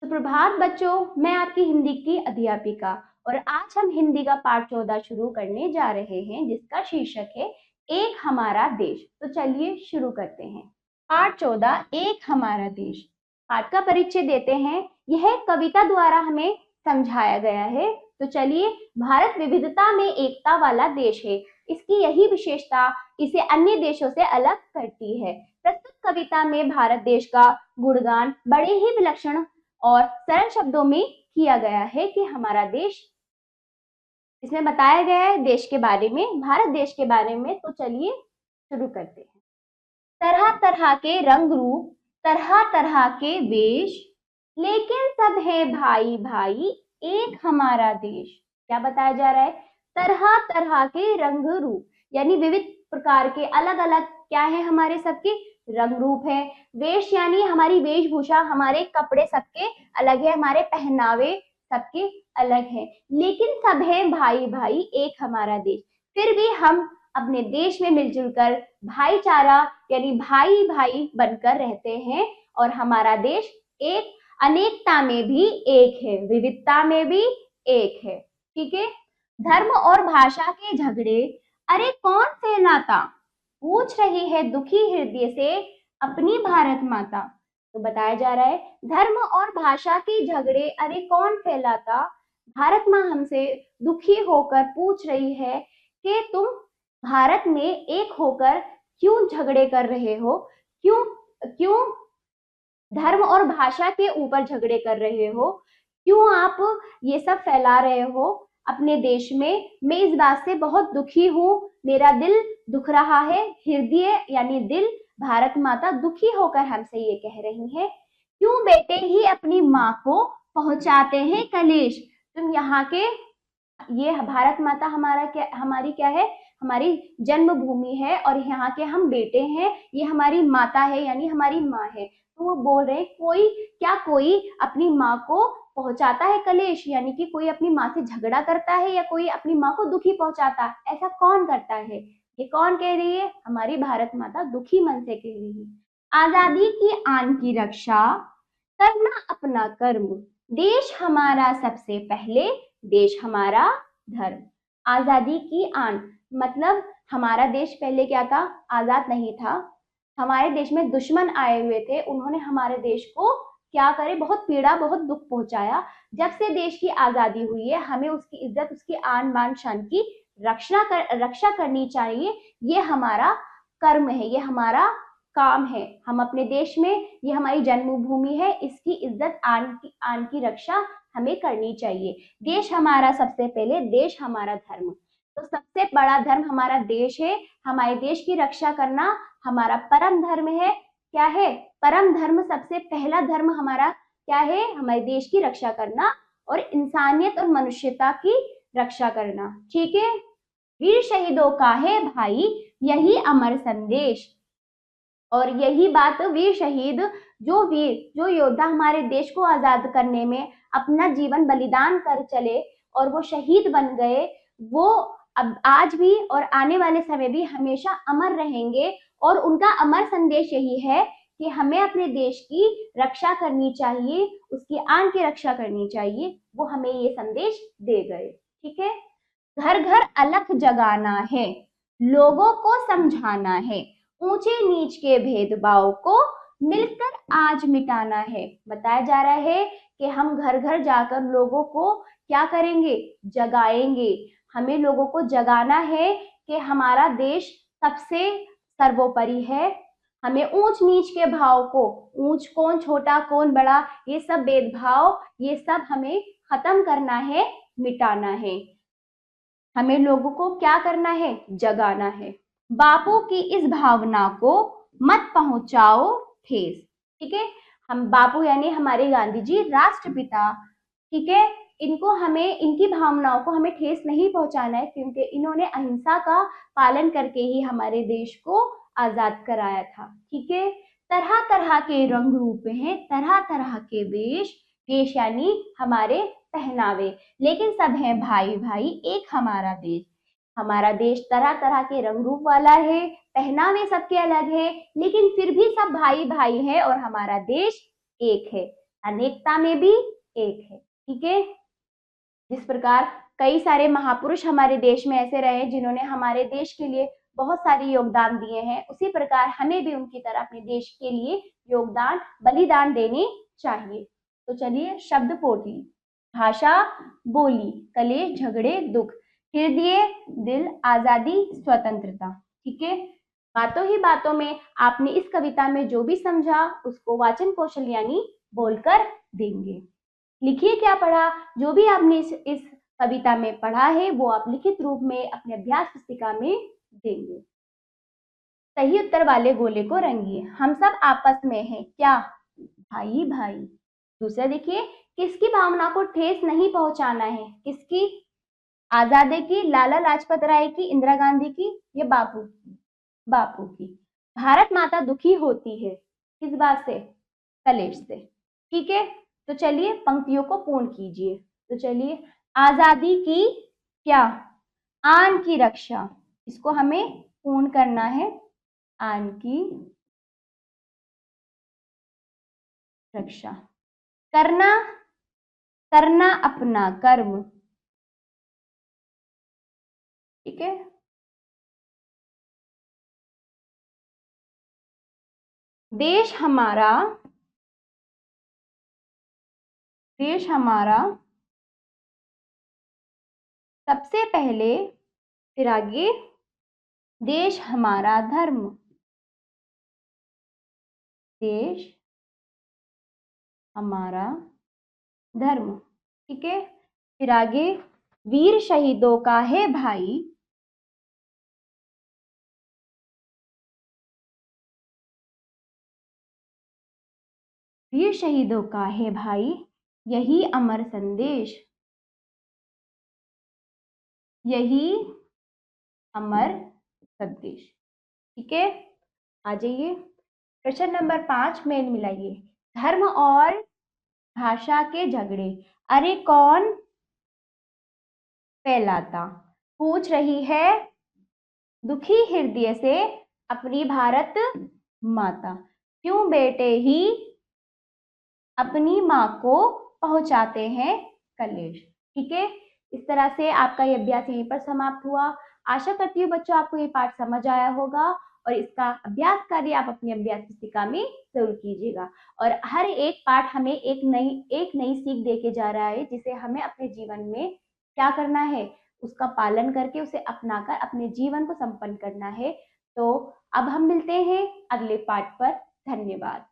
सुप्रभात बच्चों, मैं आपकी हिंदी की अध्यापिका और आज हम हिंदी का पाठ 14 शुरू करने जा रहे हैं जिसका शीर्षक है एक हमारा देश। तो चलिए शुरू करते हैं। पाठ 14 एक हमारा देश। पाठ का परिचय देते हैं। यह कविता द्वारा हमें समझाया गया है। तो चलिए, भारत विविधता में एकता वाला देश है। इसकी यही विशेषता इसे अन्य देशों से अलग करती है। प्रस्तुत कविता में भारत देश का गुणगान बड़े ही विलक्षण और सरल शब्दों में किया गया है कि हमारा देश, इसमें बताया गया है देश के बारे में, भारत देश के बारे में। तो चलिए शुरू करते हैं। तरह तरह के रंग रूप, तरह तरह के वेश, लेकिन सब है भाई भाई एक हमारा देश। क्या बताया जा रहा है? तरह तरह के रंग रूप यानी विविध प्रकार के अलग अलग क्या है हमारे सबके रंग रूप है। वेश यानी हमारी वेशभूषा, हमारे कपड़े सबके अलग है, हमारे पहनावे सबके अलग है, लेकिन सब है भाई भाई एक हमारा देश। फिर भी हम अपने देश में मिलजुल कर भाईचारा यानी भाई भाई बनकर रहते हैं और हमारा देश एक अनेकता में भी एक है, विविधता में भी एक है। ठीक है। धर्म और भाषा के झगड़े अरे कौन फैलाता, पूछ रही है दुखी हृदय से अपनी भारत माता। तो बताया जा रहा है धर्म और भाषा के झगड़े अरे कौन फैलाता, भारत माँ हमसे दुखी होकर पूछ रही है कि तुम भारत में एक होकर क्यों झगड़े कर रहे हो, क्यों क्यों धर्म और भाषा के ऊपर झगड़े कर रहे हो, क्यों आप ये सब फैला रहे हो अपने देश में। मैं इस बात से बहुत दुखी हूँ, मेरा दिल दुख रहा है, हृदय यानी दिल, भारत माता दुखी होकर हमसे ये कह रही है। क्यों बेटे ही अपनी माँ को पहुंचाते हैं कलेश, तुम यहाँ के, ये भारत माता हमारी क्या है, हमारी जन्मभूमि है और यहाँ के हम बेटे हैं, ये हमारी माता है यानी हमारी माँ है। तो वो बोल रहे कोई अपनी माँ को पहुंचाता है कलेश, यानी कि कोई अपनी माँ से झगड़ा करता है या कोई अपनी माँ को दुखी पहुंचाता है, ऐसा कौन करता है? ये कौन कह रही है? हमारी भारत माता दुखी मन से कह रही है। आजादी की आन की रक्षा करना अपना कर्म, देश हमारा सबसे पहले, देश हमारा धर्म। आजादी की आन मतलब हमारा देश पहले क्या था? आजाद नहीं था। हमारे देश में दुश्मन आए हुए थे, उन्होंने हमारे देश को क्या करे, बहुत पीड़ा बहुत दुख पहुंचाया। जब से देश की आजादी हुई है हमें उसकी इज्जत, उसकी आन बान शान की रक्षा करनी चाहिए। ये हमारा कर्म है, ये हमारा काम है। हम अपने देश में, ये हमारी जन्मभूमि है, इसकी इज्जत आन की रक्षा हमें करनी चाहिए। देश हमारा सबसे पहले, देश हमारा धर्म। तो सबसे बड़ा धर्म हमारा देश है, हमारे देश की रक्षा करना हमारा परम धर्म है। क्या है? परम धर्म, सबसे पहला धर्म हमारा क्या है? हमारे देश की रक्षा करना और इंसानियत और मनुष्यता की रक्षा करना। ठीक है। वीर शहीदों का है भाई यही अमर संदेश, और यही बात वीर शहीद, जो योद्धा हमारे देश को आजाद करने में अपना जीवन बलिदान कर चले और वो शहीद बन गए, वो अब आज भी और आने वाले समय भी हमेशा अमर रहेंगे। और उनका अमर संदेश यही है कि हमें अपने देश की रक्षा करनी चाहिए, उसकी आन की रक्षा करनी चाहिए। वो हमें ये संदेश दे गए। ठीक है। घर घर अलख जगाना है, लोगों को समझाना है, ऊंचे नीच के भेदभाव को मिलकर आज मिटाना है। बताया जा रहा है कि हम घर घर जाकर लोगों को क्या करेंगे? जगाएंगे। हमें लोगों को जगाना है कि हमारा देश सबसे सर्वोपरि है। हमें ऊंच नीच के भाव को, ऊंच कौन छोटा कौन बड़ा, ये सब भेदभाव, ये सब हमें खत्म करना है, मिटाना है। हमें लोगों को क्या करना है? जगाना है। बापू की इस भावना को मत पहुंचाओ ठेस। ठीक है। हम बापू यानी हमारे गांधी जी, राष्ट्रपिता, ठीक है, इनको हमें, इनकी भावनाओं को हमें ठेस नहीं पहुंचाना है, क्योंकि इन्होंने अहिंसा का पालन करके ही हमारे देश को आजाद कराया था। ठीक है। तरह तरह के रंग रूप हैं, तरह तरह के वेश, वेश यानी हमारे पहनावे, लेकिन सब हैं भाई भाई एक हमारा देश। हमारा देश तरह तरह के रंग रूप वाला है, पहनावे सबके अलग है, लेकिन फिर भी सब भाई भाई है और हमारा देश एक है। अनेकता में भी एक है। ठीक है, जिस प्रकार कई सारे महापुरुष हमारे देश में ऐसे रहे जिन्होंने हमारे देश के लिए बहुत सारे योगदान दिए हैं, उसी प्रकार हमें भी उनकी तरह अपने देश के लिए योगदान, बलिदान देने चाहिए। तो चलिए, शब्द पोटली, भाषा, बोली, कलेश, झगड़े, दुख, हृदय, दिल, आजादी, स्वतंत्रता। ठीक है, बातों ही बातों में आपने इस कविता में जो भी समझा उसको वाचन कौशल यानी बोलकर देंगे। लिखिए क्या पढ़ा। जो भी आपने इस कविता में पढ़ा है वो आप लिखित रूप में अपने अभ्यास पुस्तिका में देंगे। सही उत्तर वाले गोले को रंगिए। हम सब आपस में हैं क्या? भाई भाई। दूसरा देखिए, किसकी भावना को ठेस नहीं पहुंचाना है? किसकी? आजादी की, लाला लाजपत राय की, इंदिरा गांधी की, या बापू की? बापू की। भारत माता दुखी होती है किस बात से? कलेश से। ठीक है, तो चलिए पंक्तियों को पूर्ण कीजिए। तो चलिए, आजादी की क्या? आन की रक्षा, इसको हमें पूर्ण करना है। आन की रक्षा करना, करना अपना कर्म। ठीक है, देश हमारा, देश हमारा सबसे पहले, फिर आगे, देश हमारा धर्म, देश हमारा धर्म। ठीक है, फिर आगे, वीर शहीदों का है भाई, वीर शहीदों का है भाई यही अमर संदेश, यही अमर संदेश। ठीक है, आ जाइए प्रश्न नंबर 5, मेल मिलाइए। धर्म और भाषा के झगड़े, अरे कौन फैलाता? पूछ रही है दुखी हृदय से अपनी भारत माता, क्यों बेटे ही अपनी माँ को पहुंचाते हैं कलेश। ठीक है, इस तरह से आपका ये अभ्यास यहीं पर समाप्त हुआ। आशा करती हूँ बच्चों आपको ये पाठ समझ आया होगा और इसका अभ्यास कार्य आप अपनी अभ्यास पुस्तिका में जरूर कीजिएगा। और हर एक पाठ हमें एक नई सीख देके जा रहा है, जिसे हमें अपने जीवन में क्या करना है, उसका पालन करके उसे अपनाकर अपने जीवन को संपन्न करना है। तो अब हम मिलते हैं अगले पाठ पर। धन्यवाद।